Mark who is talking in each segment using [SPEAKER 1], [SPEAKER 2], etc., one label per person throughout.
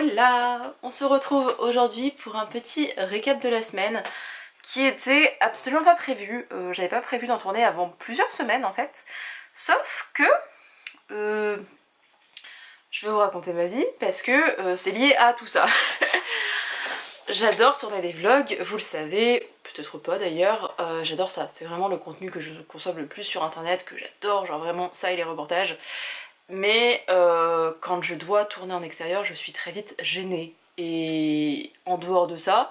[SPEAKER 1] Hola! On se retrouve aujourd'hui pour un petit récap de la semaine qui était absolument pas prévu. J'avais pas prévu d'en tourner avant plusieurs semaines en fait. Sauf que je vais vous raconter ma vie parce que c'est lié à tout ça. J'adore tourner des vlogs, vous le savez, peut-être pas d'ailleurs, j'adore ça, c'est vraiment le contenu que je consomme le plus sur internet, que j'adore, genre vraiment ça et les reportages. Mais quand je dois tourner en extérieur, je suis très vite gênée. Et en dehors de ça,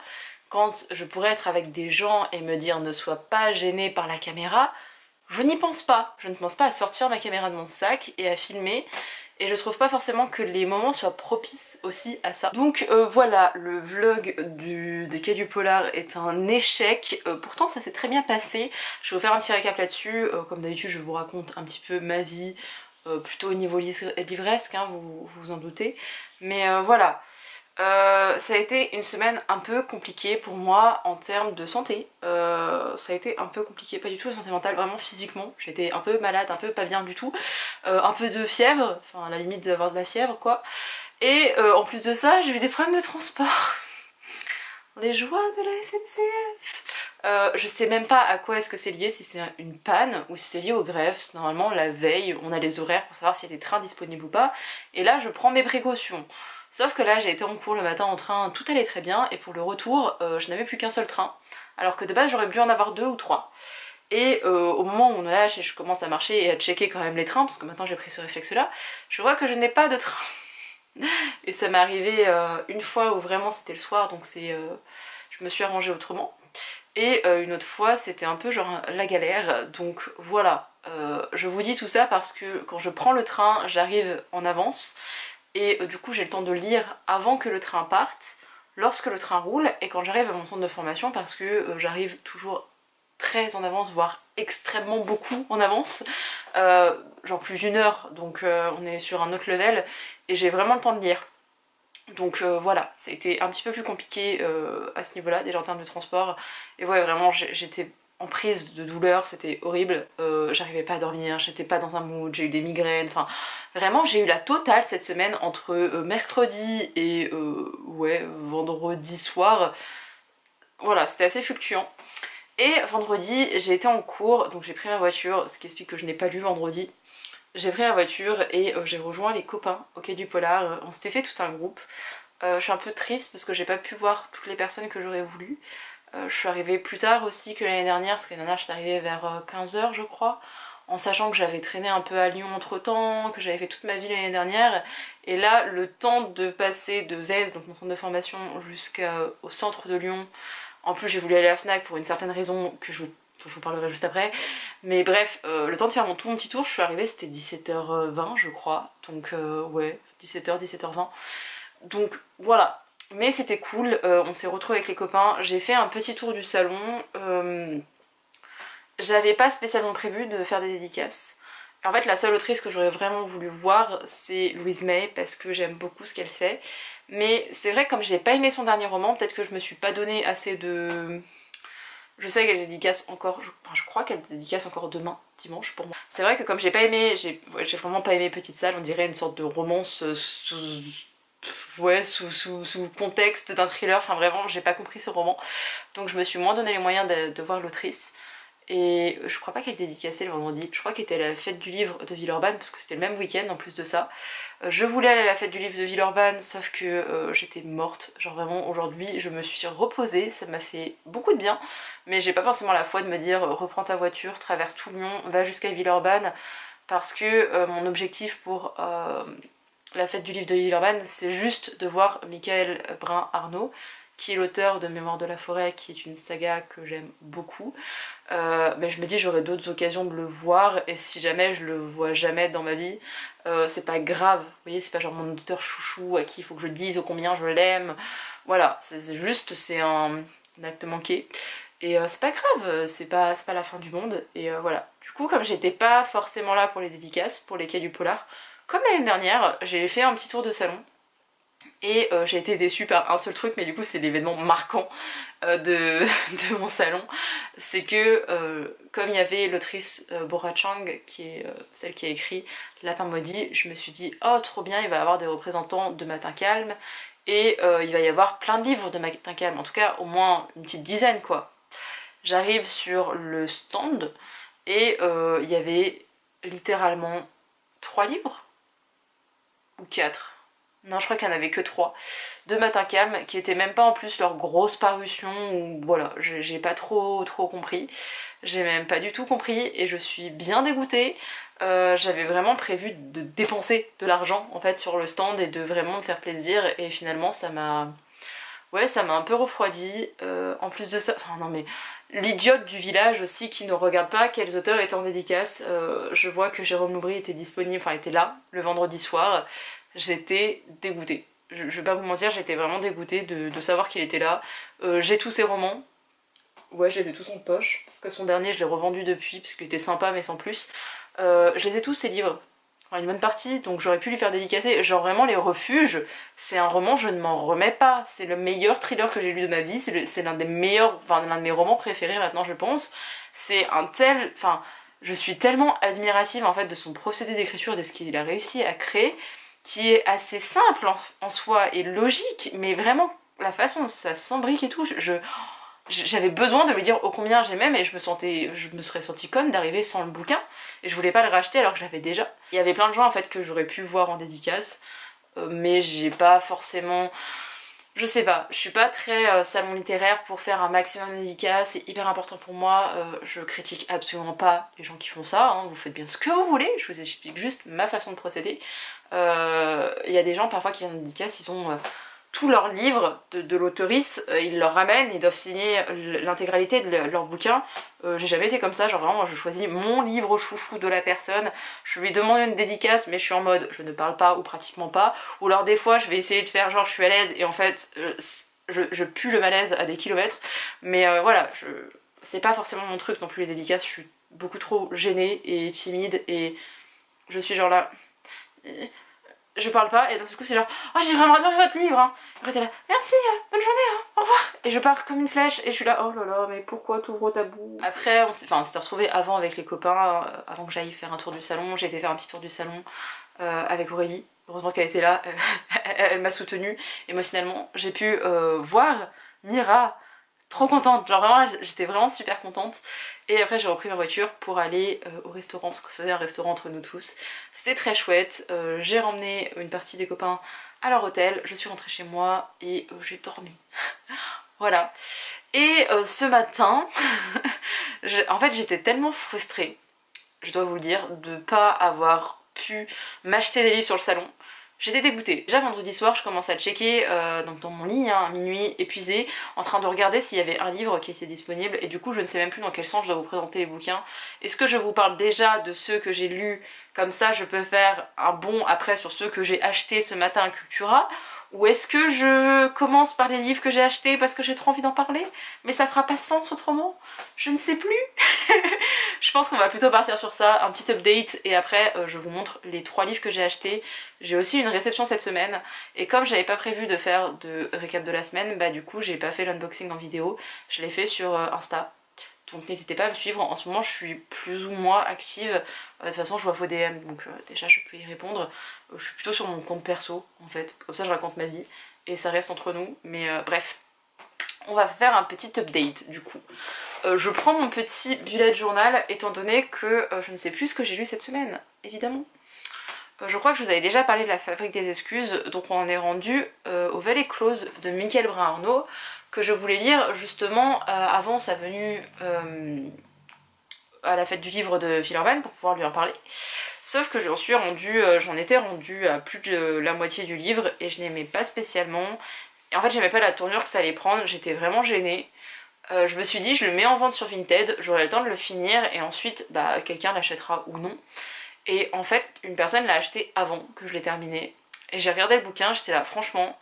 [SPEAKER 1] quand je pourrais être avec des gens et me dire ne sois pas gênée par la caméra, je n'y pense pas. Je ne pense pas à sortir ma caméra de mon sac et à filmer. Et je trouve pas forcément que les moments soient propices aussi à ça. Donc voilà, le vlog des Quais du Polar est un échec. Pourtant ça s'est très bien passé. Je vais vous faire un petit récap là-dessus. Comme d'habitude je vous raconte un petit peu ma vie. Plutôt au niveau livresque, hein, vous vous en doutez. Mais voilà, ça a été une semaine un peu compliquée pour moi en termes de santé. Ça a été un peu compliqué, pas du tout la santé mentale, vraiment physiquement. J'étais un peu malade, un peu pas bien du tout. Un peu de fièvre, enfin à la limite d'avoir de la fièvre quoi. Et en plus de ça, j'ai eu des problèmes de transport. Les joies de la SNCF. Je sais même pas à quoi est-ce que c'est lié, si c'est une panne ou si c'est lié aux grèves. Normalement la veille on a les horaires pour savoir s'il y a des trains disponibles ou pas. Et là je prends mes précautions. Sauf que là j'ai été en cours le matin en train, tout allait très bien. Et pour le retour je n'avais plus qu'un seul train. Alors que de base j'aurais dû en avoir 2 ou 3. Et au moment où on lâche et je commence à marcher et à checker quand même les trains, parce que maintenant j'ai pris ce réflexe là, je vois que je n'ai pas de train. Et ça m'est arrivé une fois où vraiment c'était le soir, donc je me suis arrangée autrement. Et une autre fois c'était un peu genre la galère, donc voilà. Je vous dis tout ça parce que quand je prends le train j'arrive en avance et du coup j'ai le temps de lire avant que le train parte, lorsque le train roule et quand j'arrive à mon centre de formation parce que j'arrive toujours très en avance, voire extrêmement beaucoup en avance, genre plus d'une heure, donc on est sur un autre level et j'ai vraiment le temps de lire. Donc voilà, ça a été un petit peu plus compliqué à ce niveau-là, déjà en termes de transport. Et ouais, vraiment, j'étais en prise de douleur, c'était horrible. J'arrivais pas à dormir, j'étais pas dans un mood, j'ai eu des migraines. Enfin, vraiment, j'ai eu la totale cette semaine entre mercredi et ouais, vendredi soir. Voilà, c'était assez fluctuant. Et vendredi, j'ai été en cours, donc j'ai pris ma voiture, ce qui explique que je n'ai pas lu vendredi. J'ai pris ma voiture et j'ai rejoint les copains au Quai du Polar. On s'était fait tout un groupe. Je suis un peu triste parce que j'ai pas pu voir toutes les personnes que j'aurais voulu. Je suis arrivée plus tard aussi que l'année dernière, parce que l'année dernière je suis arrivée vers 15 h je crois, en sachant que j'avais traîné un peu à Lyon entre temps, que j'avais fait toute ma vie l'année dernière. Et là, le temps de passer de Vèze, donc mon centre de formation, jusqu'au centre de Lyon. En plus j'ai voulu aller à la Fnac pour une certaine raison que je vous parlerai juste après. Mais bref, le temps de faire tout mon petit tour, je suis arrivée, c'était 17h20 je crois. Donc ouais, 17h, 17h20. Donc voilà. Mais c'était cool, on s'est retrouvés avec les copains. J'ai fait un petit tour du salon. J'avais pas spécialement prévu de faire des dédicaces. En fait la seule autrice que j'aurais vraiment voulu voir c'est Louise May parce que j'aime beaucoup ce qu'elle fait. Mais c'est vrai que comme j'ai pas aimé son dernier roman, peut-être que je me suis pas donné assez de... Je sais qu'elle dédicace encore, je crois qu'elle dédicace encore demain, dimanche pour moi. C'est vrai que comme j'ai pas aimé, j'ai vraiment pas aimé Petite Salle, on dirait une sorte de romance sous contexte d'un thriller, enfin vraiment j'ai pas compris ce roman. Donc je me suis moins donné les moyens de voir l'autrice. Et je crois pas qu'elle dédicaçait le vendredi, je crois qu'elle était à la fête du livre de Villeurbanne parce que c'était le même week-end en plus de ça. Je voulais aller à la fête du livre de Villeurbanne sauf que j'étais morte, genre vraiment aujourd'hui je me suis reposée, ça m'a fait beaucoup de bien. Mais j'ai pas forcément la foi de me dire reprends ta voiture, traverse tout Lyon, va jusqu'à Villeurbanne. Parce que mon objectif pour la fête du livre de Villeurbanne c'est juste de voir Michael Brun-Arnaud, qui est l'auteur de Mémoire de la forêt, qui est une saga que j'aime beaucoup. Mais je me dis j'aurai d'autres occasions de le voir et si jamais je le vois jamais dans ma vie, c'est pas grave, vous voyez, c'est pas genre mon auteur chouchou à qui il faut que je dise au combien je l'aime. Voilà, c'est juste, c'est un acte manqué. Et c'est pas grave, c'est pas la fin du monde. Et voilà, du coup comme j'étais pas forcément là pour les dédicaces, pour les Quais du Polar, comme l'année dernière, j'ai fait un petit tour de salon. Et j'ai été déçue par un seul truc, mais du coup c'est l'événement marquant de mon salon. C'est que comme il y avait l'autrice Bora Chang, qui est celle qui a écrit Lapin maudit, je me suis dit oh trop bien, il va y avoir des représentants de Matin Calme et il va y avoir plein de livres de Matin Calme, en tout cas au moins une petite dizaine quoi. J'arrive sur le stand et il y avait littéralement 3 livres ou 4. Non, je crois qu'il n'y en avait que 3 de Matin Calme, qui étaient même pas en plus leur grosse parution, ou voilà, j'ai pas trop compris. J'ai même pas du tout compris et je suis bien dégoûtée. J'avais vraiment prévu de dépenser de l'argent en fait sur le stand et de vraiment me faire plaisir et finalement ça m'a... Ouais, ça m'a un peu refroidi. En plus de ça, enfin non mais l'idiote du village aussi qui ne regarde pas quels auteurs étaient en dédicace. Je vois que Jérôme Loubry était disponible, enfin était là le vendredi soir. J'étais dégoûtée. Je vais pas vous mentir, j'étais vraiment dégoûtée de savoir qu'il était là. J'ai tous ses romans. Ouais, je les ai tous en poche. Parce que son dernier, je l'ai revendu depuis, parce qu'il était sympa, mais sans plus. Je les ai tous, ses livres. Enfin, une bonne partie, donc j'aurais pu lui faire dédicacer. Genre vraiment, Les Refuges, c'est un roman, je ne m'en remets pas. C'est le meilleur thriller que j'ai lu de ma vie. C'est l'un des meilleurs, enfin l'un de mes romans préférés maintenant, je pense. C'est un tel... Enfin, je suis tellement admirative en fait de son procédé d'écriture, de ce qu'il a réussi à créer, qui est assez simple en soi et logique, mais vraiment la façon dont ça s'embrique et tout, j'avais besoin de lui dire ô combien j'aimais, mais je me serais sentie conne d'arriver sans le bouquin et je voulais pas le racheter alors que je l'avais déjà. Il y avait plein de gens en fait que j'aurais pu voir en dédicace, mais j'ai pas forcément... Je sais pas, je suis pas très salon littéraire pour faire un maximum de dédicaces, c'est hyper important pour moi, je critique absolument pas les gens qui font ça, hein, vous faites bien ce que vous voulez, je vous explique juste ma façon de procéder. Il y a des gens parfois qui viennent en dédicace, ils ont tous leurs livres de l'auteurice, ils leur ramènent, ils doivent signer l'intégralité de leur bouquin. J'ai jamais été comme ça, genre vraiment je choisis mon livre chouchou de la personne, je lui demande une dédicace mais je suis en mode je ne parle pas ou pratiquement pas, ou alors des fois je vais essayer de faire genre je suis à l'aise et en fait je pue le malaise à des kilomètres, mais voilà, c'est pas forcément mon truc non plus les dédicaces, je suis beaucoup trop gênée et timide et je suis genre là... Je parle pas et d'un seul coup c'est genre oh j'ai vraiment adoré votre livre hein. Après t'es là merci bonne journée hein, au revoir, et je pars comme une flèche et je suis là oh là là mais pourquoi t'ouvres ta bouche. Après on s'était retrouvés avant avec les copains, avant que j'aille faire un tour du salon, j'ai été faire un petit tour du salon avec Aurélie, heureusement qu'elle était là, elle m'a soutenue émotionnellement, j'ai pu voir Mira, trop contente, genre vraiment j'étais vraiment super contente. Et après j'ai repris ma voiture pour aller au restaurant, parce qu'on se faisait un restaurant entre nous tous. C'était très chouette, j'ai ramené une partie des copains à leur hôtel, je suis rentrée chez moi et j'ai dormi. Voilà. Et ce matin, en fait j'étais tellement frustrée, je dois vous le dire, de ne pas avoir pu m'acheter des livres sur le salon. J'étais dégoûtée. Déjà vendredi soir je commençais à checker donc dans mon lit à minuit, épuisée, en train de regarder s'il y avait un livre qui était disponible et du coup je ne sais même plus dans quel sens je dois vous présenter les bouquins. Est-ce que je vous parle déjà de ceux que j'ai lus, comme ça je peux faire un bond après sur ceux que j'ai achetés ce matin à Cultura, ou est-ce que je commence par les livres que j'ai achetés parce que j'ai trop envie d'en parler mais ça fera pas sens autrement? Je ne sais plus. Je pense qu'on va plutôt partir sur ça, un petit update et après je vous montre les 3 livres que j'ai achetés. J'ai aussi une réception cette semaine et comme j'avais pas prévu de faire de récap de la semaine, bah du coup j'ai pas fait l'unboxing en vidéo, je l'ai fait sur Insta. Donc n'hésitez pas à me suivre, en ce moment je suis plus ou moins active, de toute façon je vois vos DM donc déjà je peux y répondre. Je suis plutôt sur mon compte perso en fait, comme ça je raconte ma vie et ça reste entre nous, mais bref. On va faire un petit update du coup. Je prends mon petit bullet journal étant donné que je ne sais plus ce que j'ai lu cette semaine, évidemment. Je crois que je vous avais déjà parlé de La Fabrique des excuses, donc on en est rendu au Vallée close de Mickaël Brun-Arnaud, que je voulais lire justement avant sa venue à la fête du livre de Villeurbanne pour pouvoir lui en parler. Sauf que j'en étais rendue à plus de la moitié du livre et je n'aimais pas spécialement. Et en fait j'aimais pas la tournure que ça allait prendre, j'étais vraiment gênée. Je me suis dit je le mets en vente sur Vinted, j'aurai le temps de le finir et ensuite bah, quelqu'un l'achètera ou non. Et en fait une personne l'a acheté avant que je l'ai terminé. Et j'ai regardé le bouquin, j'étais là franchement,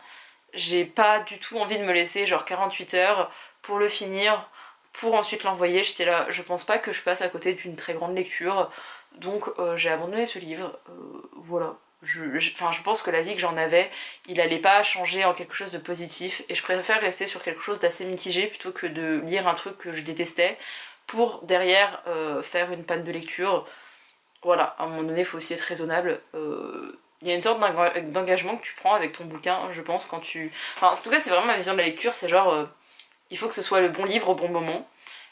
[SPEAKER 1] j'ai pas du tout envie de me laisser genre 48 heures pour le finir, pour ensuite l'envoyer. J'étais là, je pense pas que je passe à côté d'une très grande lecture. Donc j'ai abandonné ce livre, voilà. je pense que l'avis que j'en avais, il allait pas changer en quelque chose de positif, et je préfère rester sur quelque chose d'assez mitigé plutôt que de lire un truc que je détestais pour derrière faire une panne de lecture. Voilà, à un moment donné il faut aussi être raisonnable. Il y a une sorte d'engagement que tu prends avec ton bouquin, je pense, quand tu... Enfin, en tout cas c'est vraiment ma vision de la lecture, c'est genre il faut que ce soit le bon livre au bon moment.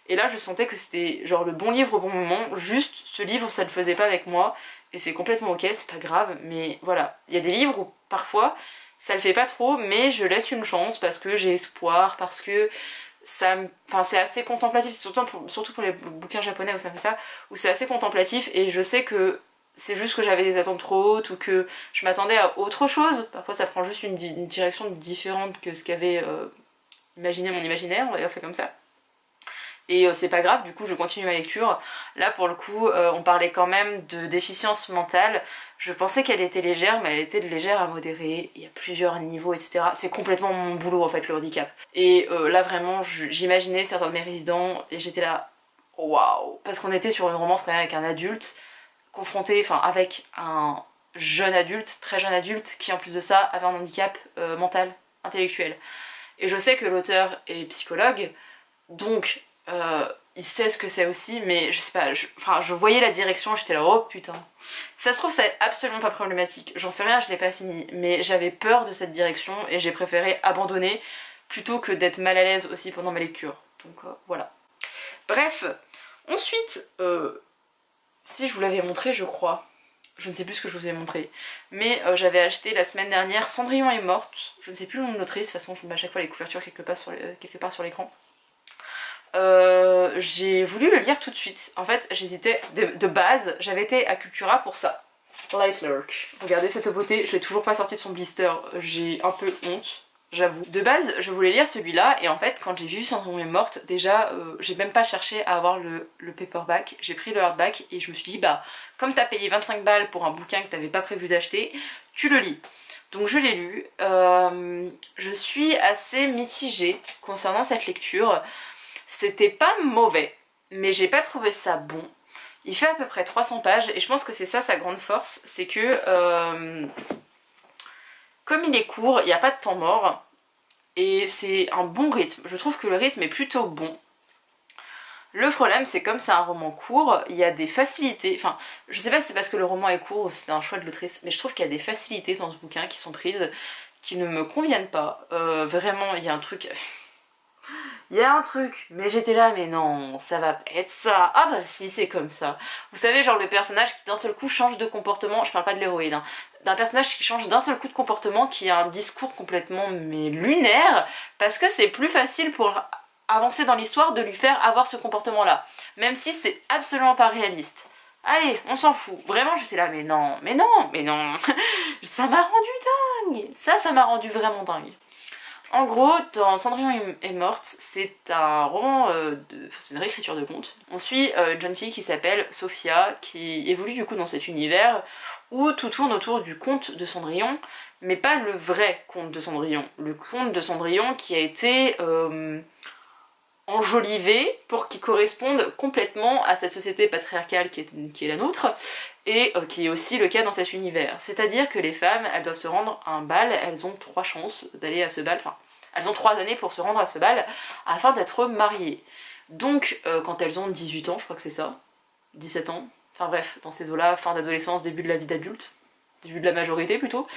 [SPEAKER 1] Et là je sentais que c'était genre le bon livre au bon moment, juste ce livre ça le faisait pas avec moi, et c'est complètement ok, c'est pas grave, mais voilà. Il y a des livres où parfois ça le fait pas trop, mais je laisse une chance parce que j'ai espoir, parce que ça enfin c'est assez contemplatif, surtout pour les bouquins japonais où ça fait ça, où c'est assez contemplatif, et je sais que c'est juste que j'avais des attentes trop hautes ou que je m'attendais à autre chose. Parfois ça prend juste une direction différente que ce qu'avait imaginé mon imaginaire, on va dire ça comme ça. Et c'est pas grave, du coup je continue ma lecture. Là pour le coup on parlait quand même de déficience mentale. Je pensais qu'elle était légère, mais elle était de légère à modérée. Il y a plusieurs niveaux, etc. C'est complètement mon boulot en fait, le handicap. Et là vraiment j'imaginais certains de mes résidents et j'étais là waouh. Parce qu'on était sur une romance quand même avec un adulte, confronté, enfin avec un jeune adulte, très jeune adulte, qui en plus de ça avait un handicap mental, intellectuel. Et je sais que l'auteur est psychologue, donc il sait ce que c'est aussi, mais je sais pas, je voyais la direction, j'étais là, oh putain. Ça se trouve, c'est absolument pas problématique, j'en sais rien, je l'ai pas fini, mais j'avais peur de cette direction et j'ai préféré abandonner plutôt que d'être mal à l'aise aussi pendant ma lecture. Donc voilà. Bref, ensuite, si je vous l'avais montré, je crois, je ne sais plus ce que je vous ai montré, mais j'avais acheté la semaine dernière Cendrillon est morte, je ne sais plus le nom de l'autrice, de toute façon je mets à chaque fois les couvertures quelque part sur l'écran. J'ai voulu le lire tout de suite. En fait j'hésitais, de base j'avais été à Cultura pour ça. Light Lurk. Regardez cette beauté, je l'ai toujours pas sorti de son blister, j'ai un peu honte, j'avoue. De base je voulais lire celui-là et en fait quand j'ai vu Cendrillon est morte, déjà j'ai même pas cherché à avoir le paperback, j'ai pris le hardback et je me suis dit bah comme t'as payé 25 balles pour un bouquin que t'avais pas prévu d'acheter, tu le lis. Donc je l'ai lu, je suis assez mitigée concernant cette lecture. C'était pas mauvais, mais j'ai pas trouvé ça bon. Il fait à peu près 300 pages et je pense que c'est ça sa grande force, c'est que comme il est court, il n'y a pas de temps mort et c'est un bon rythme. Je trouve que le rythme est plutôt bon. Le problème c'est comme c'est un roman court, il y a des facilités, enfin je sais pas si c'est parce que le roman est court ou si c'est un choix de l'autrice, mais je trouve qu'il y a des facilités dans ce bouquin qui sont prises, qui ne me conviennent pas. Vraiment il y a un truc... Il y a un truc, mais j'étais là, mais non, ça va pas être ça. Ah bah si, c'est comme ça. Vous savez, genre le personnage qui d'un seul coup change de comportement, je parle pas de l'héroïne, hein, d'un personnage qui change d'un seul coup de comportement, qui a un discours complètement mais lunaire, parce que c'est plus facile pour avancer dans l'histoire de lui faire avoir ce comportement-là, même si c'est absolument pas réaliste. Allez, on s'en fout. Vraiment, j'étais là, mais non, mais non, mais non. Ça m'a rendu dingue. Ça m'a rendu vraiment dingue. En gros, dans Cendrillon est morte, c'est un roman, c'est une réécriture de conte. On suit une jeune fille qui s'appelle Sophia, qui évolue du coup dans cet univers où tout tourne autour du conte de Cendrillon, mais pas le vrai conte de Cendrillon. Le conte de Cendrillon qui a été enjolivé pour qu'il corresponde complètement à cette société patriarcale qui est la nôtre, et qui est aussi le cas dans cet univers. C'est-à-dire que les femmes, elles doivent se rendre à un bal, elles ont 3 chances d'aller à ce bal, enfin, elles ont 3 années pour se rendre à ce bal afin d'être mariées. Donc, quand elles ont 18 ans, je crois que c'est ça, 17 ans, enfin bref, dans ces eaux-là, fin d'adolescence, début de la vie d'adulte, début de la majorité plutôt,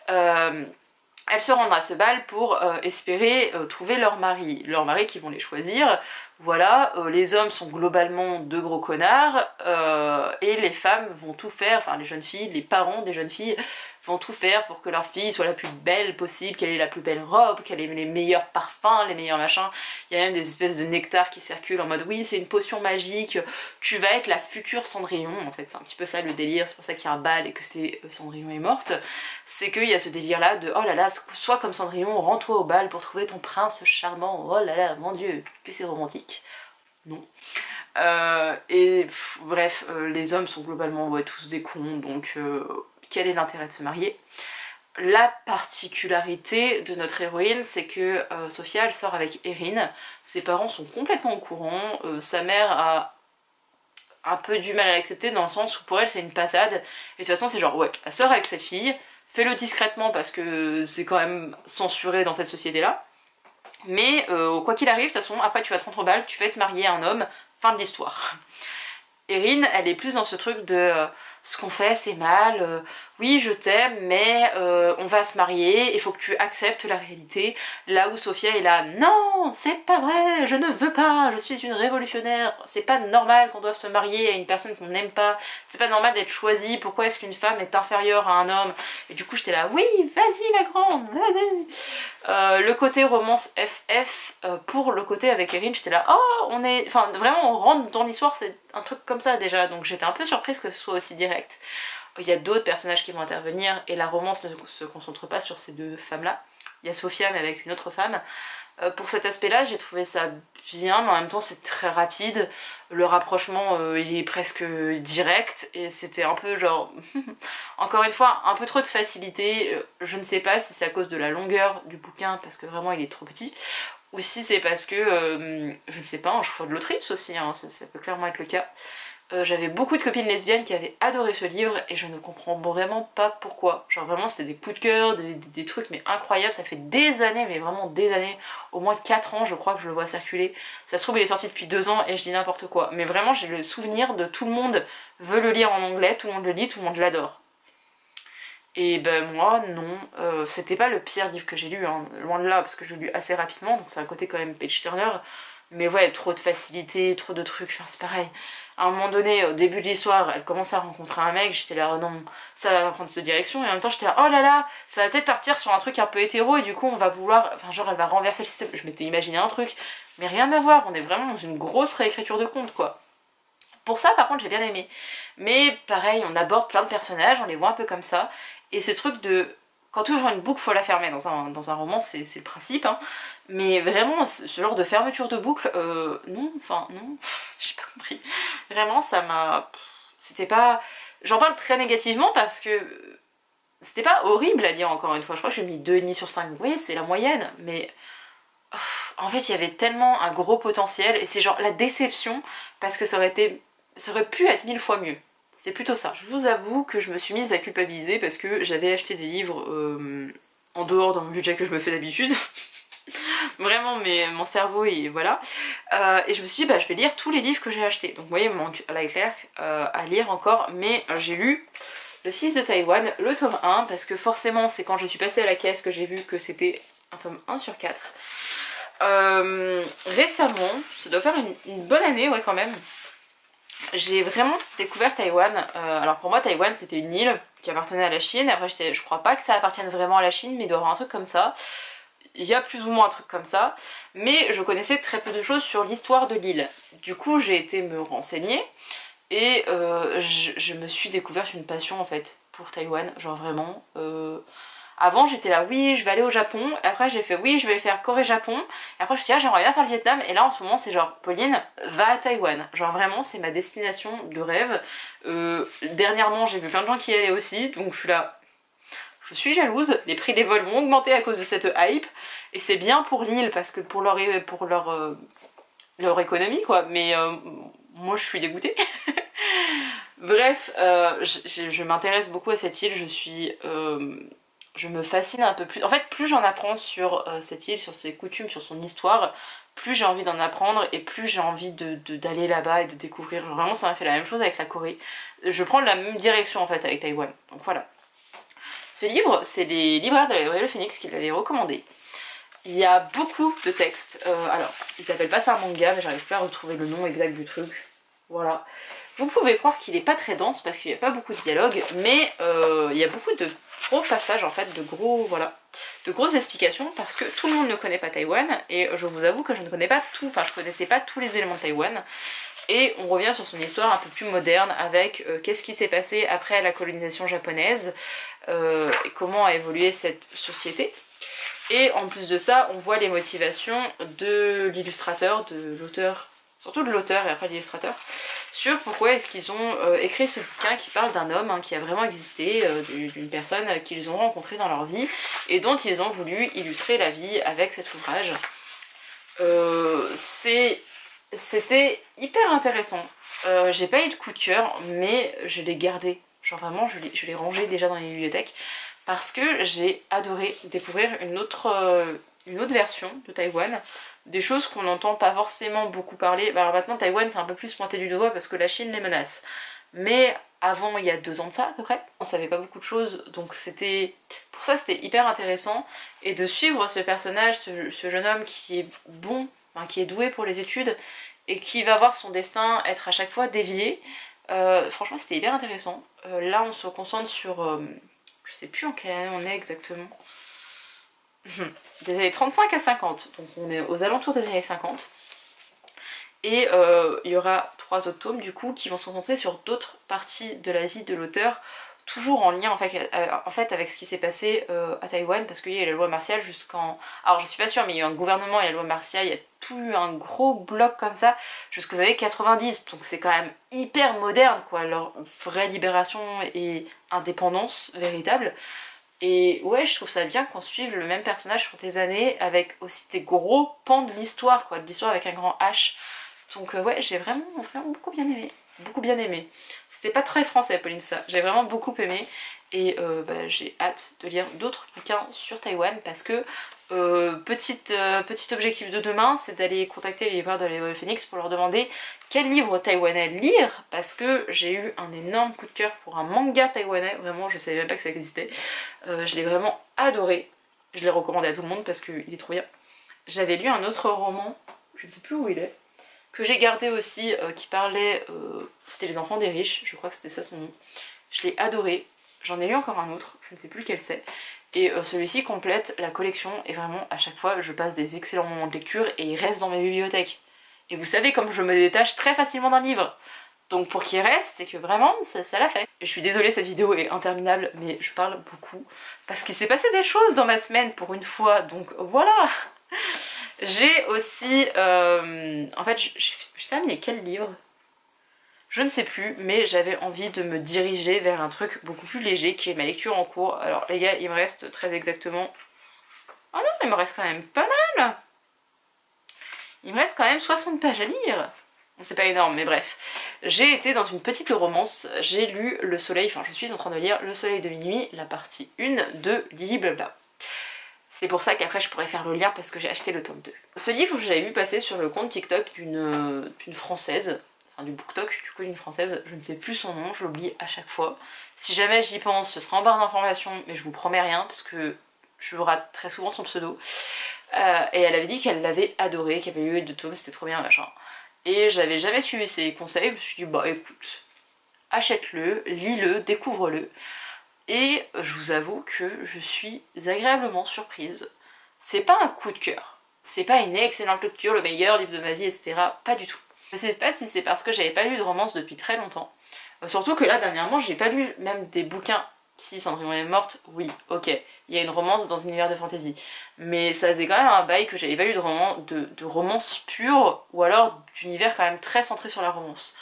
[SPEAKER 1] elles se rendent à ce bal pour espérer trouver leur mari qui vont les choisir. Voilà, les hommes sont globalement de gros connards et les femmes vont tout faire, enfin les jeunes filles, les parents des jeunes filles vont tout faire pour que leur fille soit la plus belle possible, qu'elle ait la plus belle robe, qu'elle ait les meilleurs parfums, les meilleurs machins. Il y a même des espèces de nectar qui circulent en mode oui c'est une potion magique, tu vas être la future Cendrillon. En fait c'est un petit peu ça le délire, c'est pour ça qu'il y a un bal et que c'est Cendrillon est morte. C'est qu'il y a ce délire là de oh là là, sois comme Cendrillon, rends-toi au bal pour trouver ton prince charmant, oh là là, mon dieu, que c'est romantique. Non. Bref, les hommes sont globalement tous des cons, donc quel est l'intérêt de se marier? La particularité de notre héroïne, c'est que Sophia, elle sort avec Erin, ses parents sont complètement au courant, sa mère a un peu du mal à l'accepter dans le sens où pour elle c'est une passade. Et de toute façon c'est genre ouais, elle sort avec cette fille, fais-le discrètement parce que c'est quand même censuré dans cette société là. Mais quoi qu'il arrive, de toute façon après tu vas te rendre balle, tu vas te marier à un homme, fin de l'histoire. Erin, elle est plus dans ce truc de ce qu'on fait c'est mal, oui je t'aime mais on va se marier, il faut que tu acceptes la réalité. Là où Sophia est là, non c'est pas vrai, je ne veux pas, je suis une révolutionnaire, c'est pas normal qu'on doive se marier à une personne qu'on n'aime pas, c'est pas normal d'être choisie, pourquoi est-ce qu'une femme est inférieure à un homme. Et du coup j'étais là, oui vas-y ma grande, vas-y. Le côté romance FF, pour le côté avec Erin j'étais là, oh on est, enfin vraiment on rentre dans l'histoire, c'est un truc comme ça déjà, donc j'étais un peu surprise que ce soit aussi direct. Il y a d'autres personnages qui vont intervenir et la romance ne se concentre pas sur ces deux femmes là. Il y a Sophia mais avec une autre femme. Pour cet aspect là j'ai trouvé ça bien mais en même temps c'est très rapide. Le rapprochement il est presque direct et c'était un peu genre encore une fois un peu trop de facilité. Je ne sais pas si c'est à cause de la longueur du bouquin parce que vraiment il est trop petit ou si c'est parce que je ne sais pas, un choix de l'autrice aussi, hein, ça peut clairement être le cas. J'avais beaucoup de copines lesbiennes qui avaient adoré ce livre et je ne comprends vraiment pas pourquoi. Genre vraiment c'était des coups de cœur, des trucs mais incroyables, ça fait des années, mais vraiment des années, au moins 4 ans je crois que je le vois circuler. Ça se trouve il est sorti depuis 2 ans et je dis n'importe quoi. Mais vraiment j'ai le souvenir de tout le monde veut le lire en anglais, tout le monde le lit, tout le monde l'adore. Et ben moi non, c'était pas le pire livre que j'ai lu, hein, loin de là, parce que je l'ai lu assez rapidement, donc c'est un côté quand même page turner. Mais ouais, trop de facilité, trop de trucs, enfin c'est pareil. À un moment donné, au début de l'histoire, elle commence à rencontrer un mec, j'étais là, oh non, ça va prendre cette direction, et en même temps j'étais là, oh là là, ça va peut-être partir sur un truc un peu hétéro, et du coup on va vouloir, enfin genre elle va renverser le système, je m'étais imaginé un truc, mais rien à voir, on est vraiment dans une grosse réécriture de conte quoi. Pour ça par contre j'ai bien aimé, mais pareil, on aborde plein de personnages, on les voit un peu comme ça, et ce truc de... Quand tu ouvres une boucle, faut la fermer. Dans un roman, c'est le principe. Hein. Mais vraiment, ce genre de fermeture de boucle, non, enfin, non, j'ai pas compris. Vraiment, ça m'a... C'était pas... J'en parle très négativement parce que c'était pas horrible à lire, encore une fois. Je crois que j'ai mis 2,5 sur 5. Oui, c'est la moyenne, mais... En fait, il y avait tellement un gros potentiel, et c'est genre la déception, parce que ça aurait pu être 1000 fois mieux. C'est plutôt ça. Je vous avoue que je me suis mise à culpabiliser parce que j'avais acheté des livres en dehors d'un budget que je me fais d'habitude. Vraiment, mais mon cerveau, et voilà. Et je me suis dit, bah je vais lire tous les livres que j'ai achetés. Donc vous voyez, il me manque Leclerc à lire encore, mais j'ai lu Le Fils de Taïwan, le tome 1, parce que forcément, c'est quand je suis passée à la caisse que j'ai vu que c'était un tome 1 sur 4. Récemment, ça doit faire une bonne année, ouais quand même. J'ai vraiment découvert Taïwan. Alors pour moi Taïwan c'était une île qui appartenait à la Chine. Après je crois pas que ça appartienne vraiment à la Chine, mais il doit y avoir un truc comme ça. Il y a plus ou moins un truc comme ça. Mais je connaissais très peu de choses sur l'histoire de l'île. Du coup j'ai été me renseigner et je me suis découverte une passion en fait pour Taïwan. Genre vraiment... Avant j'étais là oui je vais aller au Japon, et après j'ai fait oui je vais faire Corée-Japon, et après je me suis dit ah j'aimerais bien faire le Vietnam, et là en ce moment c'est genre Pauline va à Taïwan, genre vraiment c'est ma destination de rêve. Dernièrement j'ai vu plein de gens qui y allaient aussi, donc je suis là, je suis jalouse, les prix des vols vont augmenter à cause de cette hype, et c'est bien pour l'île parce que pour leur économie quoi, mais moi je suis dégoûtée. Bref, je m'intéresse beaucoup à cette île, je me fascine un peu plus. En fait, plus j'en apprends sur cette île, sur ses coutumes, sur son histoire, plus j'ai envie d'en apprendre et plus j'ai envie d'aller là-bas et de découvrir. Vraiment, ça m'a fait la même chose avec la Corée. Je prends la même direction en fait avec Taïwan. Donc voilà. Ce livre, c'est les libraires de la librairie Le Phénix qui l'avaient recommandé. Il y a beaucoup de textes. Alors, ils s'appellent pas ça un manga, mais j'arrive pas à retrouver le nom exact du truc. Voilà. Vous pouvez croire qu'il est pas très dense parce qu'il n'y a pas beaucoup de dialogue, mais il y a beaucoup de gros passages en fait, de grosses explications, parce que tout le monde ne connaît pas Taïwan, et je vous avoue que je ne connais pas tout, enfin je connaissais pas tous les éléments de Taïwan, et on revient sur son histoire un peu plus moderne avec qu'est-ce qui s'est passé après la colonisation japonaise, et comment a évolué cette société. Et en plus de ça, on voit les motivations de l'illustrateur, de l'auteur, surtout de l'auteur et après de l'illustrateur, sur pourquoi est-ce qu'ils ont écrit ce bouquin qui parle d'un homme qui a vraiment existé, d'une personne qu'ils ont rencontrée dans leur vie et dont ils ont voulu illustrer la vie avec cet ouvrage. C'est C'était hyper intéressant. J'ai pas eu de coup de cœur, mais je l'ai gardé. Genre vraiment, je l'ai rangé déjà dans les bibliothèques parce que j'ai adoré découvrir une autre version de Taïwan. Des choses qu'on n'entend pas forcément beaucoup parler. Bah, alors maintenant, Taïwan c'est un peu plus pointé du doigt parce que la Chine les menace. Mais avant, il y a 2 ans de ça à peu près, on savait pas beaucoup de choses, donc c'était... Pour ça, c'était hyper intéressant. Et de suivre ce personnage, ce jeune homme qui est bon, enfin, qui est doué pour les études, et qui va voir son destin être à chaque fois dévié. Franchement, c'était hyper intéressant. Là, on se concentre sur... je sais plus en quelle année on est exactement. Des années 35 à 50, donc on est aux alentours des années 50. Et il y aura 3 autres tomes du coup qui vont se concentrer sur d'autres parties de la vie de l'auteur, toujours en lien en fait avec ce qui s'est passé à Taïwan, parce qu'il y a eu la loi martiale jusqu'en... Alors je suis pas sûre, mais il y a eu un gouvernement et la loi martiale, il y a tout eu un gros bloc comme ça jusqu'aux années 90, donc c'est quand même hyper moderne quoi, leur vraie libération et indépendance véritable. Et ouais, je trouve ça bien qu'on suive le même personnage sur des années avec aussi des gros pans de l'histoire quoi, de l'histoire avec un grand H. Donc ouais, j'ai vraiment beaucoup bien aimé. Beaucoup bien aimé. C'était pas très français, Pauline, ça. J'ai vraiment beaucoup aimé. Et bah, j'ai hâte de lire d'autres bouquins sur Taïwan parce que petit objectif de demain, c'est d'aller contacter les libraires de l'Éveil Phoenix pour leur demander quel livre taïwanais lire, parce que j'ai eu un énorme coup de cœur pour un manga taïwanais. Vraiment, je savais même pas que ça existait. Je l'ai vraiment adoré. Je l'ai recommandé à tout le monde parce qu'il est trop bien. J'avais lu un autre roman, je ne sais plus où il est, que j'ai gardé aussi, qui parlait... c'était Les Enfants des Riches, je crois que c'était ça son nom. Je l'ai adoré. J'en ai lu encore un autre, je ne sais plus lequel c'est. Et celui-ci complète la collection et vraiment à chaque fois je passe des excellents moments de lecture et il reste dans mes bibliothèques. Et vous savez comme je me détache très facilement d'un livre. Donc pour qu'il reste, c'est que vraiment ça l'a fait. Et je suis désolée, cette vidéo est interminable, mais je parle beaucoup. Parce qu'il s'est passé des choses dans ma semaine pour une fois, donc voilà. J'ai aussi... en fait, j'ai terminé quel livre ? Je ne sais plus, mais j'avais envie de me diriger vers un truc beaucoup plus léger qui est ma lecture en cours. Alors les gars, il me reste très exactement... Oh non, il me reste quand même pas mal. Il me reste quand même 60 pages à lire. C'est pas énorme, mais bref. J'ai été dans une petite romance, j'ai lu Le Soleil, enfin je suis en train de lire Le Soleil de minuit, la partie 1 de Lily Blabla. C'est pour ça qu'après je pourrais faire le lien parce que j'ai acheté le tome 2. Ce livre, j'avais vu passer sur le compte TikTok d'une française, enfin du BookTok du coup d'une française, je ne sais plus son nom, je l'oublie à chaque fois. Si jamais j'y pense, ce sera en barre d'informations, mais je vous promets rien parce que je rate très souvent son pseudo. Et elle avait dit qu'elle l'avait adoré, qu'il y avait eu 2 tomes, c'était trop bien machin. Et j'avais jamais suivi ses conseils, je me suis dit bah écoute, achète-le, lis-le, découvre-le. Et je vous avoue que je suis agréablement surprise. C'est pas un coup de cœur, c'est pas une excellente lecture, le meilleur livre de ma vie, etc. Pas du tout. Je sais pas si c'est parce que j'avais pas lu de romance depuis très longtemps. Surtout que là, dernièrement, j'ai pas lu même des bouquins. Si Cendrillon est morte, oui, ok, il y a une romance dans un univers de fantasy. Mais ça faisait quand même un bail que j'avais pas lu de romance pure, ou alors d'univers quand même très centré sur la romance.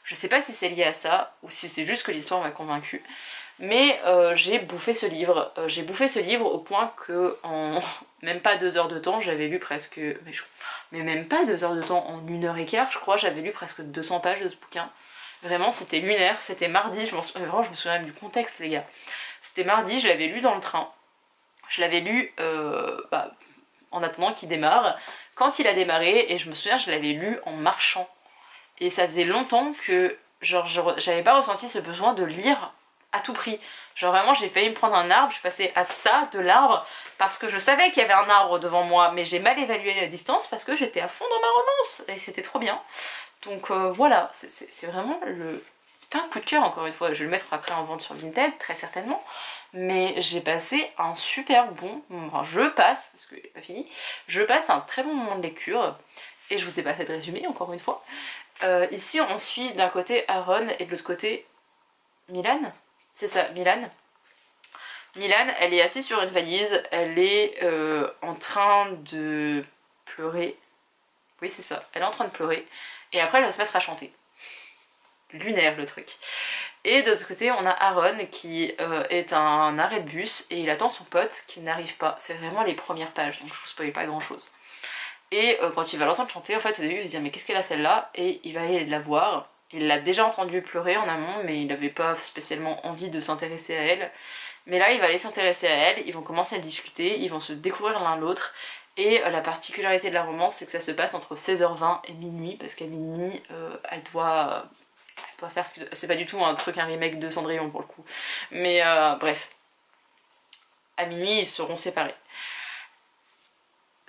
[SPEAKER 1] Je sais pas si c'est lié à ça, ou si c'est juste que l'histoire m'a convaincue. Mais j'ai bouffé ce livre. J'ai bouffé ce livre au point que en même pas 2 heures de temps, j'avais lu presque... Mais même pas 2 heures de temps, en 1h15, je crois, j'avais lu presque 200 pages de ce bouquin. Vraiment, c'était lunaire, c'était mardi, vraiment je me souviens même du contexte les gars. C'était mardi, je l'avais lu dans le train. Je l'avais lu en attendant qu'il démarre. Quand il a démarré, et je me souviens, je l'avais lu en marchant. Et ça faisait longtemps que genre j'avais pas ressenti ce besoin de lire à tout prix. Genre vraiment j'ai failli me prendre un arbre, je passais à ça de l'arbre parce que je savais qu'il y avait un arbre devant moi, mais j'ai mal évalué la distance parce que j'étais à fond dans ma romance et c'était trop bien. Donc voilà, c'est vraiment le... C'est pas un coup de cœur encore une fois, je vais le mettre après en vente sur Vinted très certainement, mais j'ai passé un super bon... Enfin je passe, parce que c'est pas fini, je passe un très bon moment de lecture et je vous ai pas fait de résumé encore une fois. Ici on suit d'un côté Aaron et de l'autre côté Milan. C'est ça, Milan. Milan, elle est assise sur une valise, elle est en train de pleurer. Oui c'est ça, elle est en train de pleurer. Et après elle va se mettre à chanter. Lunaire le truc. Et de l'autre côté on a Aaron qui est un arrêt de bus et il attend son pote qui n'arrive pas. C'est vraiment les premières pages, donc je vous spoil pas grand chose. Et quand il va l'entendre chanter, en fait au début il va se dire mais qu'est-ce qu'elle a celle-là, et il va aller la voir. Il l'a déjà entendu pleurer en amont, mais il n'avait pas spécialement envie de s'intéresser à elle. Mais là il va aller s'intéresser à elle, ils vont commencer à discuter, ils vont se découvrir l'un l'autre. Et la particularité de la romance, c'est que ça se passe entre 16h20 et minuit, parce qu'à minuit elle doit faire ce que... C'est pas du tout un remake de Cendrillon pour le coup. Mais bref, à minuit ils seront séparés.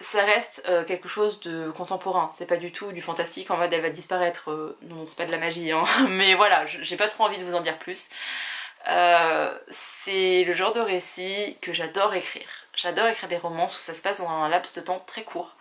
[SPEAKER 1] Ça reste quelque chose de contemporain, c'est pas du tout du fantastique en mode elle va disparaître, non c'est pas de la magie hein, mais voilà, j'ai pas trop envie de vous en dire plus. C'est le genre de récit que j'adore écrire. J'adore écrire des romances où ça se passe dans un laps de temps très court.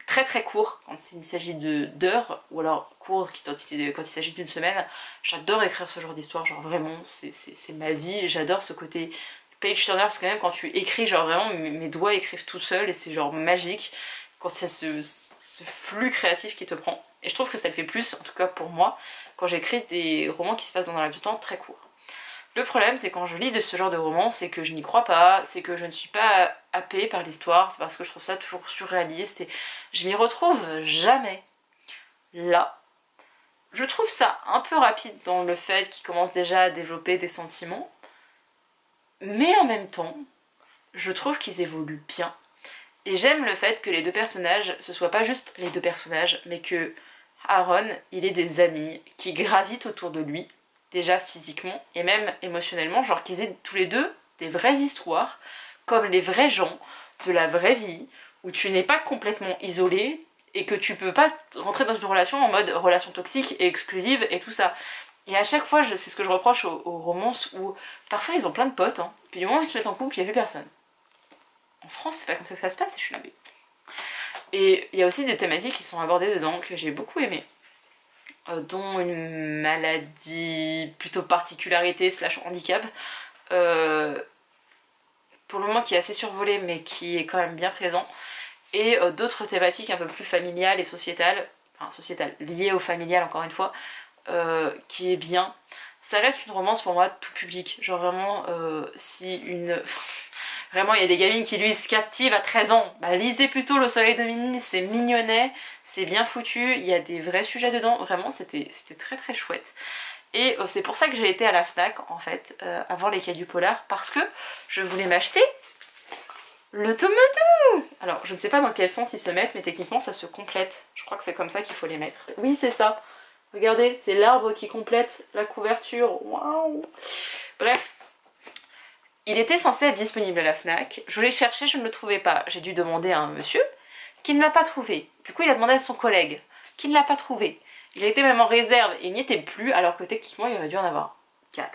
[SPEAKER 1] Très très court quand il s'agit d'heures, ou alors court quand il s'agit d'une semaine. J'adore écrire ce genre d'histoire, genre vraiment, c'est ma vie, j'adore ce côté page turner, parce que même quand tu écris, genre vraiment mes doigts écrivent tout seuls et c'est genre magique quand c'est ce flux créatif qui te prend. Et je trouve que ça le fait plus, en tout cas pour moi, quand j'écris des romans qui se passent dans un laps de temps très court. Le problème c'est quand je lis de ce genre de romans, c'est que je n'y crois pas, c'est que je ne suis pas happée par l'histoire, c'est parce que je trouve ça toujours surréaliste et je m'y retrouve jamais. Là, je trouve ça un peu rapide dans le fait qu'il commence déjà à développer des sentiments, mais en même temps, je trouve qu'ils évoluent bien. Et j'aime le fait que les deux personnages, ce soit pas juste les deux personnages, mais que Aaron, il ait des amis qui gravitent autour de lui, déjà physiquement et même émotionnellement, genre qu'ils aient tous les deux des vraies histoires, comme les vrais gens de la vraie vie, où tu n'es pas complètement isolé et que tu peux pas rentrer dans une relation en mode relation toxique et exclusive et tout ça. Et à chaque fois, c'est ce que je reproche aux romances où parfois ils ont plein de potes, hein, puis du moment où ils se mettent en couple, il n'y a plus personne. En France, c'est pas comme ça que ça se passe, et je suis navrée. Et il y a aussi des thématiques qui sont abordées dedans que j'ai beaucoup aimées. Dont une maladie, plutôt particularité slash handicap, pour le moment qui est assez survolé mais qui est quand même bien présent, et d'autres thématiques un peu plus familiales et sociétales, enfin sociétales, liées au familial encore une fois, qui est bien. Ça reste une romance pour moi tout public, genre vraiment si une... Vraiment, il y a des gamines qui lui se captivent à 13 ans. Bah, lisez plutôt Le Soleil de minuit, c'est mignonnet, c'est bien foutu, il y a des vrais sujets dedans. Vraiment, c'était très très chouette. Et c'est pour ça que j'ai été à la Fnac, en fait, avant les Cahiers du Polar, parce que je voulais m'acheter le tome 2. Alors, je ne sais pas dans quel sens ils se mettent, mais techniquement, ça se complète. Je crois que c'est comme ça qu'il faut les mettre. Oui, c'est ça. Regardez, c'est l'arbre qui complète la couverture. Waouh. Bref. Il était censé être disponible à la Fnac, je l'ai cherché, je ne le trouvais pas. J'ai dû demander à un monsieur qui ne l'a pas trouvé. Du coup il a demandé à son collègue qui ne l'a pas trouvé. Il a été même en réserve et il n'y était plus alors que techniquement il aurait dû en avoir 4.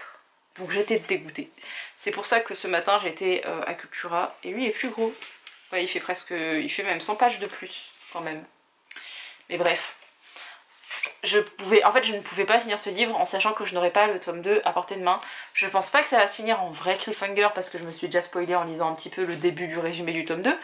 [SPEAKER 1] Donc j'étais dégoûtée. C'est pour ça que ce matin j'étais à Cultura et lui est plus gros. Ouais, il fait même 100 pages de plus quand même. Mais bref. En fait je ne pouvais pas finir ce livre en sachant que je n'aurais pas le tome 2 à portée de main. Je pense pas que ça va se finir en vrai cliffhanger parce que je me suis déjà spoilé en lisant un petit peu le début du résumé du tome 2,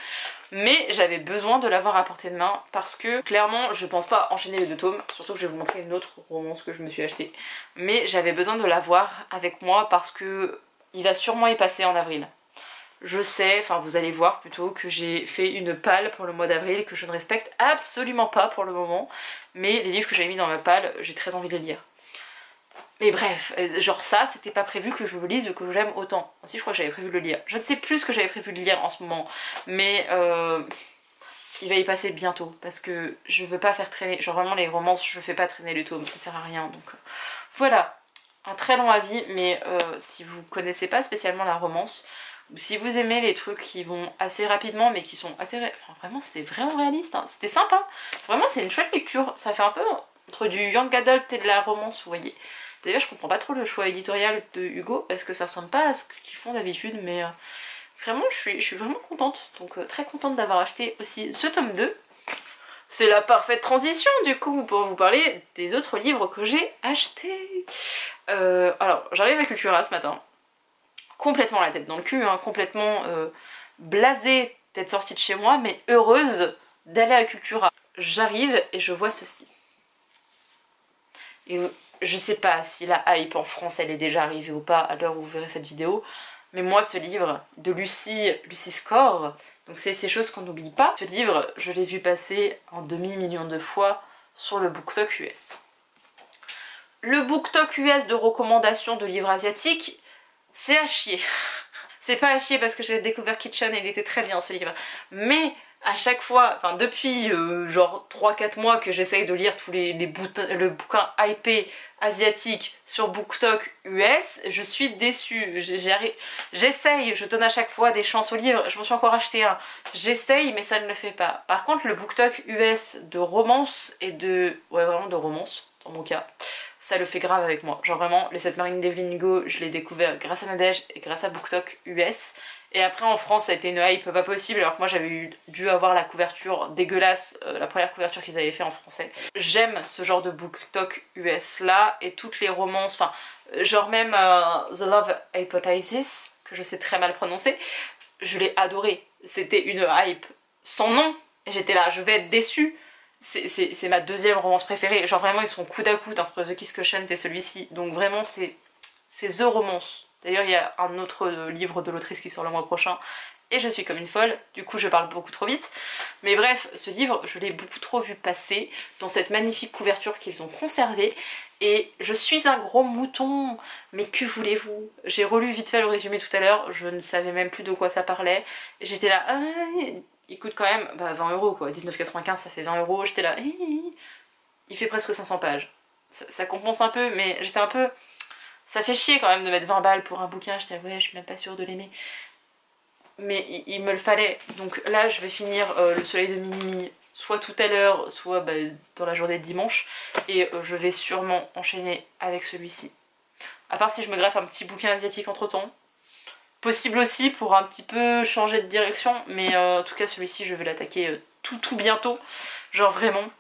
[SPEAKER 1] mais j'avais besoin de l'avoir à portée de main parce que clairement je pense pas enchaîner les 2 tomes, surtout que je vais vous montrer une autre romance que je me suis achetée, mais j'avais besoin de l'avoir avec moi parce que il va sûrement y passer en avril. Je sais, enfin vous allez voir plutôt que j'ai fait une palle pour le mois d'avril que je ne respecte absolument pas pour le moment, mais les livres que j'avais mis dans ma palle, j'ai très envie de les lire. Mais bref, genre ça, c'était pas prévu que je le lise ou que j'aime autant. Si, je crois que j'avais prévu de le lire. Je ne sais plus ce que j'avais prévu de lire en ce moment, mais il va y passer bientôt parce que je veux pas faire traîner, genre vraiment les romances, je fais pas traîner les tomes, ça sert à rien, donc voilà. Un très long avis, mais si vous connaissez pas spécialement la romance, ou si vous aimez les trucs qui vont assez rapidement mais qui sont assez... Enfin, vraiment c'est vraiment réaliste, hein. C'était sympa. Vraiment c'est une chouette lecture. Ça fait un peu entre du young adult et de la romance, vous voyez. D'ailleurs je comprends pas trop le choix éditorial de Hugo parce que ça ressemble pas à ce qu'ils font d'habitude, mais vraiment je suis vraiment contente. Donc très contente d'avoir acheté aussi ce tome 2. C'est la parfaite transition du coup pour vous parler des autres livres que j'ai achetés. Alors j'arrive à Cultura ce matin. Complètement la tête dans le cul, hein, complètement blasée d'être sortie de chez moi, mais heureuse d'aller à Cultura. J'arrive et je vois ceci. Et je sais pas si la hype en France elle est déjà arrivée ou pas à l'heure où vous verrez cette vidéo, mais moi ce livre de Lucy Score, Donc c'est ces choses qu'on n'oublie pas. Ce livre, je l'ai vu passer un demi-million de fois sur le BookTok US. Le BookTok US de recommandation de livres asiatiques, c'est à chier. C'est pas à chier parce que j'ai découvert Kitchen et il était très bien ce livre. Mais à chaque fois, enfin depuis genre 3-4 mois que j'essaye de lire tous le bouquin hypé asiatique sur BookTok US, je suis déçue. J'essaye, je donne à chaque fois des chances au livre, je m'en suis encore acheté un. J'essaye mais ça ne le fait pas. Par contre le BookTok US de romance et de... ouais vraiment de romance dans mon cas, ça le fait grave avec moi. Genre vraiment, les 7 marines d'Evelyn Hugo, je l'ai découvert grâce à Nadège et grâce à BookTok US. Et après en France ça a été une hype pas possible alors que moi j'avais dû avoir la couverture dégueulasse, la première couverture qu'ils avaient fait en français. J'aime ce genre de BookTok US là et toutes les romances, enfin genre même The Love Hypothesis, que je sais très mal prononcer, je l'ai adoré. C'était une hype sans nom, j'étais là, je vais être déçue. C'est ma deuxième romance préférée, genre vraiment ils sont coude à coude entre The Kiss Quotient et celui-ci, donc vraiment c'est The Romance. D'ailleurs il y a un autre livre de l'autrice qui sort le mois prochain et je suis comme une folle, du coup je parle beaucoup trop vite. Mais bref, ce livre je l'ai beaucoup trop vu passer dans cette magnifique couverture qu'ils ont conservée et je suis un gros mouton, mais que voulez-vous? J'ai relu vite fait le résumé tout à l'heure, je ne savais même plus de quoi ça parlait, j'étais là... il coûte quand même 20 € quoi, 19,95 ça fait 20 €, j'étais là... il fait presque 500 pages. Ça compense un peu, mais j'étais un peu... ça fait chier quand même de mettre 20 balles pour un bouquin, j'étais ouais je suis même pas sûre de l'aimer. Mais il me le fallait. Donc là je vais finir Le Soleil de minuit, soit tout à l'heure, soit dans la journée de dimanche. Et je vais sûrement enchaîner avec celui-ci. À part si je me greffe un petit bouquin asiatique entre temps. Possible aussi pour un petit peu changer de direction. Mais en tout cas celui-ci je vais l'attaquer tout bientôt. Genre vraiment.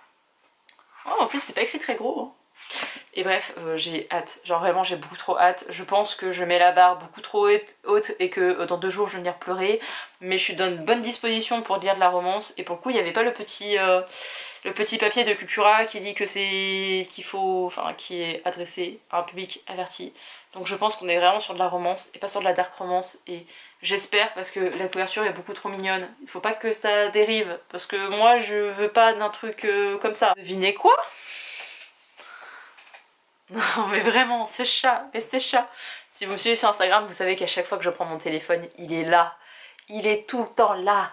[SPEAKER 1] Oh en plus c'est pas écrit très gros hein. Et bref, j'ai hâte, genre vraiment j'ai beaucoup trop hâte. Je pense que je mets la barre beaucoup trop haute et que dans 2 jours je vais venir pleurer. Mais je suis dans une bonne disposition pour lire de la romance. Et pour le coup il n'y avait pas le petit papier de Cultura qui dit que c'est qui est adressé à un public averti. Donc je pense qu'on est vraiment sur de la romance et pas sur de la dark romance. Et j'espère parce que la couverture est beaucoup trop mignonne. Il faut pas que ça dérive parce que moi je veux pas d'un truc comme ça. Devinez quoi ? Non mais vraiment, ce chat, Si vous me suivez sur Instagram, vous savez qu'à chaque fois que je prends mon téléphone, il est là. Il est tout le temps là.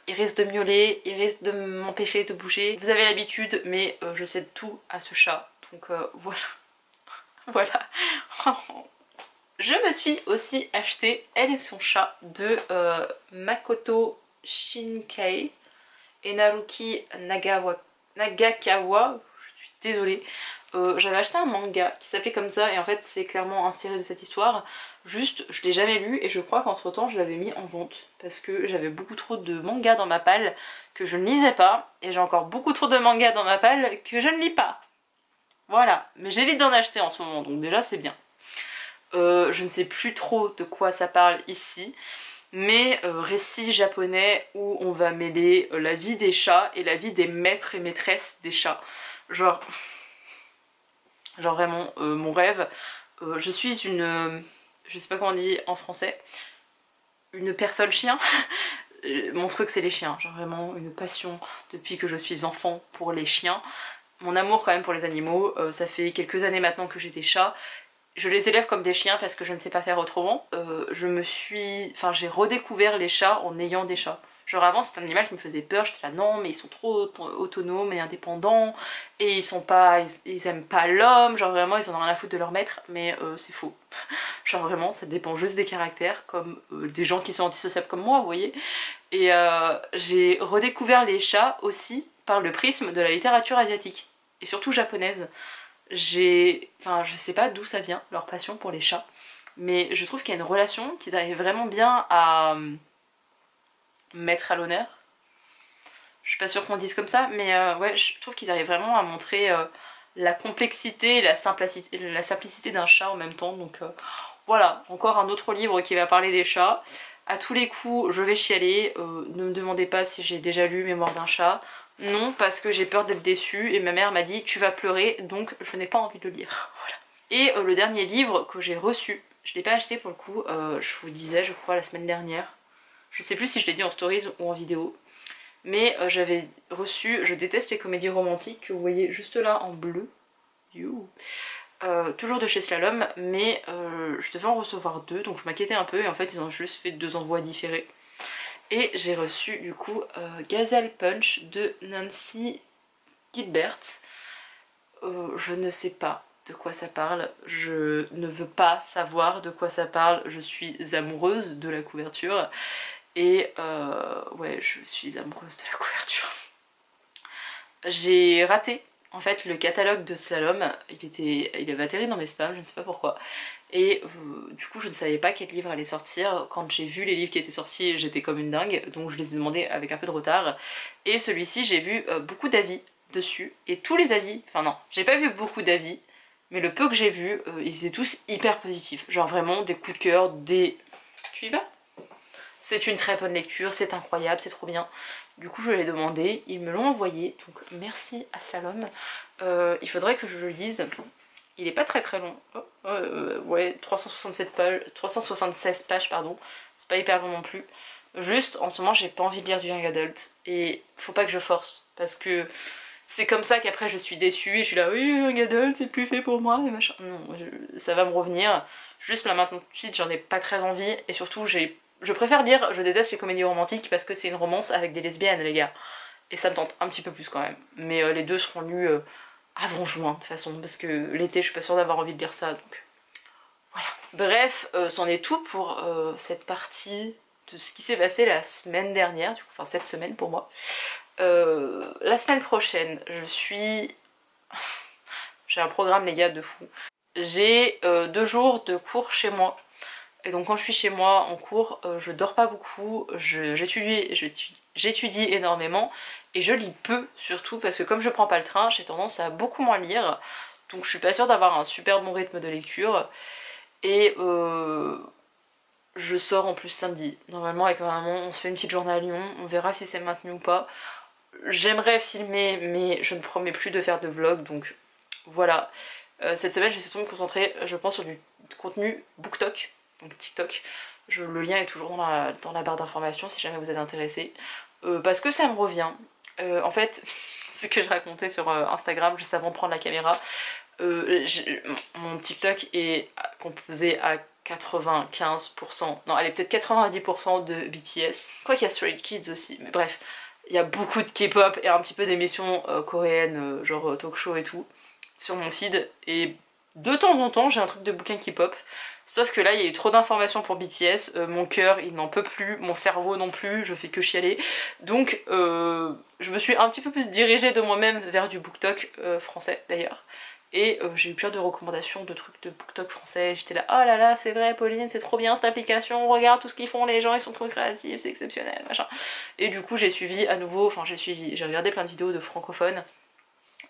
[SPEAKER 1] Il risque de miauler, il risque de m'empêcher de bouger. Vous avez l'habitude, mais je cède tout à ce chat. Donc voilà. Voilà. Je me suis aussi acheté Elle et son chat de Makoto Shinkai et Naruki Nagakawa. Je suis désolée. J'avais acheté un manga qui s'appelait comme ça et en fait c'est clairement inspiré de cette histoire. Juste je l'ai jamais lu et je crois qu'entre temps je l'avais mis en vente parce que j'avais beaucoup trop de mangas dans ma palle que je ne lisais pas et j'ai encore beaucoup trop de mangas dans ma palle que je ne lis pas. Voilà, mais j'évite d'en acheter en ce moment donc déjà c'est bien. Je ne sais plus trop de quoi ça parle ici, mais récit japonais où on va mêler la vie des chats et la vie des maîtres et maîtresses des chats. Genre vraiment mon rêve. Je suis une... je sais pas comment on dit en français. Une personne chien. Mon truc c'est les chiens. Genre vraiment une passion depuis que je suis enfant pour les chiens. Mon amour quand même pour les animaux. Ça fait quelques années maintenant que j'ai des chats. Je les élève comme des chiens parce que je ne sais pas faire autrement. J'ai redécouvert les chats en ayant des chats. Genre avant c'était un animal qui me faisait peur, j'étais là non mais ils sont trop autonomes et indépendants et ils aiment pas l'homme, genre vraiment ils en ont rien à foutre de leur maître, mais c'est faux. Genre vraiment ça dépend juste des caractères comme des gens qui sont antisociables comme moi vous voyez. Et j'ai redécouvert les chats aussi par le prisme de la littérature asiatique et surtout japonaise. Je sais pas d'où ça vient leur passion pour les chats, mais je trouve qu'il y a une relation qu'ils arrivent vraiment bien à mettre à l'honneur. Je suis pas sûre qu'on dise comme ça, mais ouais, je trouve qu'ils arrivent vraiment à montrer la complexité et la simplicité d'un chat en même temps. Donc voilà, encore un autre livre qui va parler des chats. À tous les coups, je vais chialer. Ne me demandez pas si j'ai déjà lu Mémoire d'un chat. Non, parce que j'ai peur d'être déçue et ma mère m'a dit tu vas pleurer, donc je n'ai pas envie de le lire. Voilà. Et le dernier livre que j'ai reçu, je l'ai pas acheté pour le coup, je vous disais je crois la semaine dernière. Je sais plus si je l'ai dit en stories ou en vidéo. Mais j'avais reçu, je déteste les comédies romantiques que vous voyez juste là en bleu. Toujours de chez Slalom, mais je devais en recevoir 2, donc je m'inquiétais un peu et en fait ils ont juste fait 2 envois différés. Et j'ai reçu du coup Gazelle Punch de Nancy Gilbert. Je ne sais pas de quoi ça parle, je ne veux pas savoir de quoi ça parle, je suis amoureuse de la couverture. Et ouais, je suis amoureuse de la couverture. J'ai raté en fait le catalogue de Slalom, il avait atterri dans mes spams, je ne sais pas pourquoi. Et du coup je ne savais pas quel livre allait sortir. Quand j'ai vu les livres qui étaient sortis, j'étais comme une dingue, donc je les ai demandés avec un peu de retard. Et celui-ci, j'ai vu beaucoup d'avis dessus, et tous les avis, enfin non, j'ai pas vu beaucoup d'avis, mais le peu que j'ai vu, ils étaient tous hyper positifs. Genre vraiment des coups de cœur, des... Tu y vas ? C'est une très bonne lecture, c'est incroyable, c'est trop bien. Du coup je l'ai demandé, ils me l'ont envoyé, donc merci à Slalom. Il faudrait que je le lise. Il est pas très long. Ouais, 367 pages, 376 pages pardon. C'est pas hyper long non plus. Juste en ce moment j'ai pas envie de lire du young adult. Et faut pas que je force. Parce que c'est comme ça qu'après je suis déçue et je suis là, oui, young adult c'est plus fait pour moi et machin. Non, ça va me revenir. Juste là maintenant tout de suite j'en ai pas très envie. Et surtout je préfère lire, je déteste les comédies romantiques parce que c'est une romance avec des lesbiennes les gars. Et ça me tente un petit peu plus quand même. Mais les deux seront lus avant juin de toute façon. Parce que l'été je suis pas sûre d'avoir envie de lire ça. Donc voilà. Bref, c'en est tout pour cette partie de ce qui s'est passé la semaine dernière. Du coup, enfin cette semaine pour moi. La semaine prochaine, j'ai un programme les gars de fou. J'ai 2 jours de cours chez moi. Et donc quand je suis chez moi en cours, je dors pas beaucoup, j'étudie énormément et je lis peu surtout parce que comme je prends pas le train, j'ai tendance à beaucoup moins lire. Donc je suis pas sûre d'avoir un super bon rythme de lecture. Et je sors en plus samedi. Normalement avec ma maman, on se fait une petite journée à Lyon, on verra si c'est maintenu ou pas. J'aimerais filmer mais je ne promets plus de faire de vlog donc voilà. Cette semaine je vais surtout me concentrer je pense sur du contenu BookTok. Donc TikTok, le lien est toujours dans la barre d'informations si jamais vous êtes intéressé. Parce que ça me revient. En fait, c'est ce que je racontais sur Instagram juste avant de prendre la caméra. Mon TikTok est composé à 95%, non allez peut-être 90% de BTS. Quoi qu'il y a Stray Kids aussi, mais bref. Il y a beaucoup de K-pop et un petit peu d'émissions coréennes, genre talk show et tout, sur mon feed. Et de temps en temps j'ai un truc de bouquin K-pop. Sauf que là il y a eu trop d'informations pour BTS, mon cœur il n'en peut plus, mon cerveau non plus, je fais que chialer. Donc je me suis un petit peu plus dirigée de moi-même vers du BookTok français d'ailleurs. Et j'ai eu plein de recommandations de trucs de BookTok français, j'étais là, oh là là c'est vrai Pauline, c'est trop bien cette application, regarde tout ce qu'ils font, les gens ils sont trop créatifs, c'est exceptionnel, machin. Et du coup j'ai suivi à nouveau, enfin j'ai regardé plein de vidéos de francophones,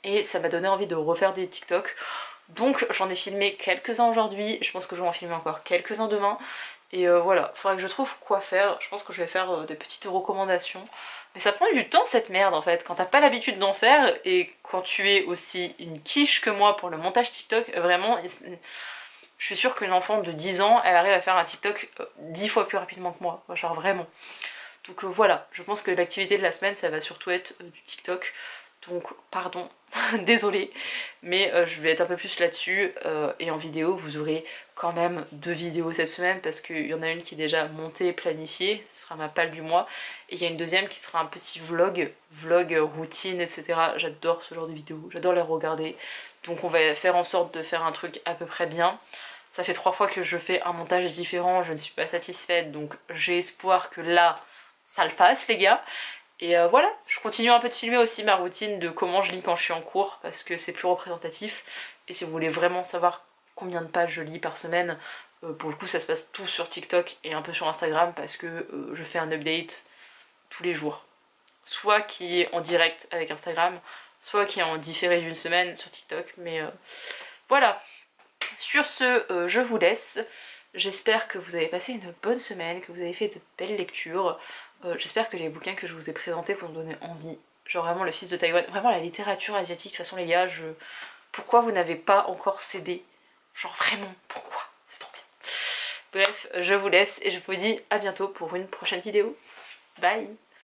[SPEAKER 1] et ça m'a donné envie de refaire des TikTok. Donc j'en ai filmé quelques-uns aujourd'hui, je pense que je vais en filmer encore quelques-uns demain. Et voilà, faudrait que je trouve quoi faire, je pense que je vais faire des petites recommandations. Mais ça prend du temps cette merde en fait, quand t'as pas l'habitude d'en faire et quand tu es aussi une quiche que moi pour le montage TikTok, vraiment, je suis sûre qu'une enfant de 10 ans, elle arrive à faire un TikTok 10 fois plus rapidement que moi, genre vraiment. Donc voilà, je pense que l'activité de la semaine ça va surtout être du TikTok. Donc pardon, désolée, mais je vais être un peu plus là-dessus et en vidéo vous aurez quand même 2 vidéos cette semaine parce qu'il y en a une qui est déjà montée, planifiée, ce sera ma palle du mois, et il y a une deuxième qui sera un petit vlog routine etc. J'adore ce genre de vidéos, j'adore les regarder, donc on va faire en sorte de faire un truc à peu près bien. Ça fait 3 fois que je fais un montage différent, je ne suis pas satisfaite, donc j'ai espoir que là ça le fasse les gars. Et voilà, je continue un peu de filmer aussi ma routine de comment je lis quand je suis en cours parce que c'est plus représentatif. Et si vous voulez vraiment savoir combien de pages je lis par semaine, pour le coup ça se passe tout sur TikTok et un peu sur Instagram parce que je fais un update tous les jours. Soit qui est en direct avec Instagram, soit qui est en différé d'une semaine sur TikTok. Mais voilà, sur ce je vous laisse. J'espère que vous avez passé une bonne semaine, que vous avez fait de belles lectures. J'espère que les bouquins que je vous ai présentés vont donner envie. Genre vraiment le fils de Taïwan, vraiment la littérature asiatique, de toute façon les gars, pourquoi vous n'avez pas encore cédé? Genre vraiment, pourquoi? C'est trop bien. Bref, je vous laisse et je vous dis à bientôt pour une prochaine vidéo. Bye!